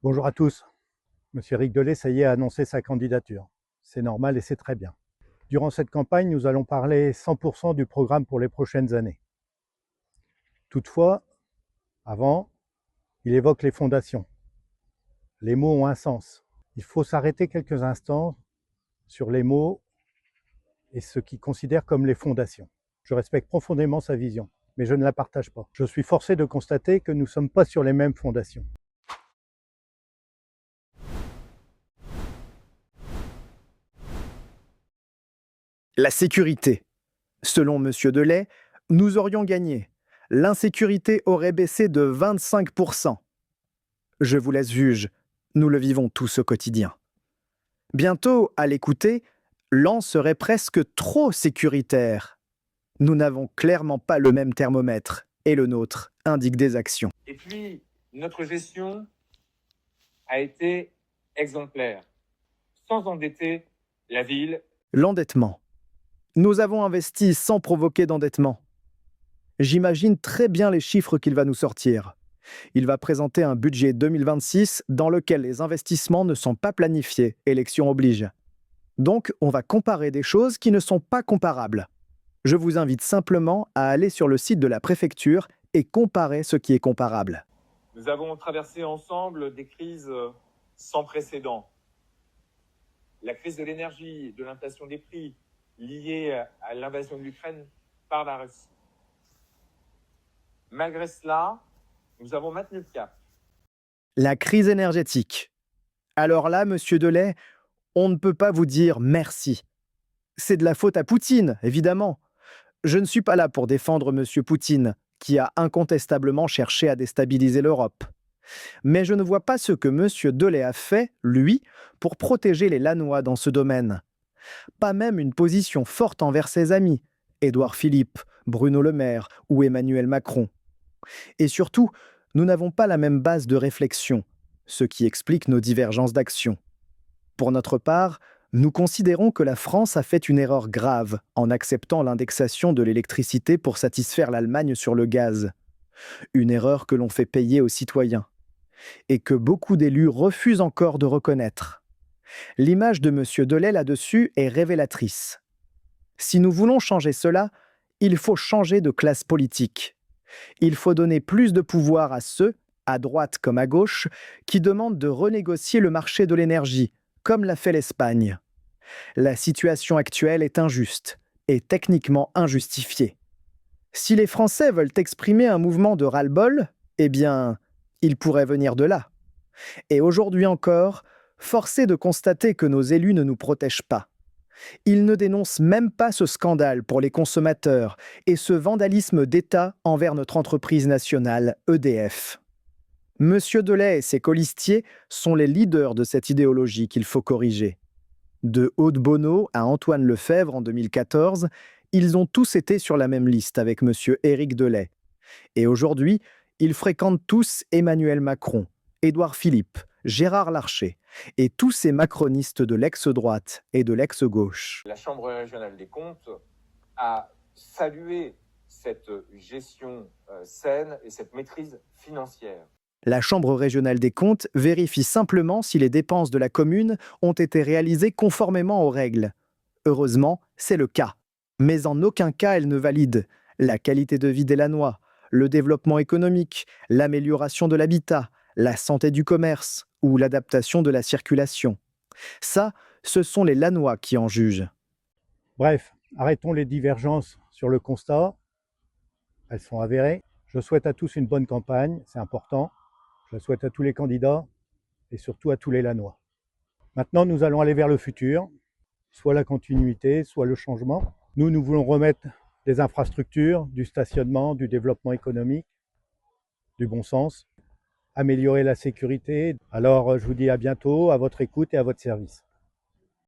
Bonjour à tous. Monsieur Éric Delay, ça y est, a annoncé sa candidature. C'est normal et c'est très bien. Durant cette campagne, nous allons parler 100% du programme pour les prochaines années. Toutefois, avant, il évoque les fondations. Les mots ont un sens. Il faut s'arrêter quelques instants sur les mots et ce qu'il considère comme les fondations. Je respecte profondément sa vision, mais je ne la partage pas. Je suis forcé de constater que nous ne sommes pas sur les mêmes fondations. La sécurité. Selon M. Delay, nous aurions gagné. L'insécurité aurait baissé de 25%. Je vous laisse juge, nous le vivons tous au quotidien. Bientôt, à l'écouter, Lens serait presque trop sécuritaire. Nous n'avons clairement pas le même thermomètre, et le nôtre indique des actions. Et puis, notre gestion a été exemplaire, sans endetter la ville. L'endettement. Nous avons investi sans provoquer d'endettement. J'imagine très bien les chiffres qu'il va nous sortir. Il va présenter un budget 2026 dans lequel les investissements ne sont pas planifiés, élection oblige. Donc, on va comparer des choses qui ne sont pas comparables. Je vous invite simplement à aller sur le site de la préfecture et comparer ce qui est comparable. Nous avons traversé ensemble des crises sans précédent. La crise de l'énergie, de l'inflation des prix, liée à l'invasion de l'Ukraine par la Russie. Malgré cela, nous avons maintenu le cap. La crise énergétique. Alors là, monsieur Delay, on ne peut pas vous dire merci. C'est de la faute à Poutine, évidemment. Je ne suis pas là pour défendre monsieur Poutine, qui a incontestablement cherché à déstabiliser l'Europe. Mais je ne vois pas ce que monsieur Delay a fait, lui, pour protéger les Lannois dans ce domaine. Pas même une position forte envers ses amis, Édouard Philippe, Bruno Le Maire ou Emmanuel Macron. Et surtout, nous n'avons pas la même base de réflexion, ce qui explique nos divergences d'action. Pour notre part, nous considérons que la France a fait une erreur grave en acceptant l'indexation de l'électricité pour satisfaire l'Allemagne sur le gaz. Une erreur que l'on fait payer aux citoyens et que beaucoup d'élus refusent encore de reconnaître. L'image de M. Delay là-dessus est révélatrice. Si nous voulons changer cela, il faut changer de classe politique. Il faut donner plus de pouvoir à ceux, à droite comme à gauche, qui demandent de renégocier le marché de l'énergie, comme l'a fait l'Espagne. La situation actuelle est injuste et techniquement injustifiée. Si les Français veulent exprimer un mouvement de ras-le-bol, eh bien, il pourrait venir de là. Et aujourd'hui encore, force est de constater que nos élus ne nous protègent pas. Ils ne dénoncent même pas ce scandale pour les consommateurs et ce vandalisme d'État envers notre entreprise nationale, EDF. Monsieur Delay et ses colistiers sont les leaders de cette idéologie qu'il faut corriger. De Aude Bonneau à Antoine Lefèvre en 2014, ils ont tous été sur la même liste avec monsieur Éric Delay. Et aujourd'hui, ils fréquentent tous Emmanuel Macron, Édouard Philippe, Gérard Larcher et tous ces macronistes de l'ex-droite et de l'ex-gauche. La Chambre régionale des comptes a salué cette gestion saine et cette maîtrise financière. La Chambre régionale des comptes vérifie simplement si les dépenses de la commune ont été réalisées conformément aux règles. Heureusement, c'est le cas. Mais en aucun cas elle ne valide la qualité de vie des Lannois, le développement économique, l'amélioration de l'habitat, la santé du commerce ou l'adaptation de la circulation. Ça, ce sont les Lannois qui en jugent. Bref, arrêtons les divergences sur le constat. Elles sont avérées. Je souhaite à tous une bonne campagne, c'est important. Je la souhaite à tous les candidats et surtout à tous les Lannois. Maintenant, nous allons aller vers le futur, soit la continuité, soit le changement. Nous voulons remettre des infrastructures, du stationnement, du développement économique, du bon sens, améliorer la sécurité. Alors, je vous dis à bientôt, à votre écoute et à votre service.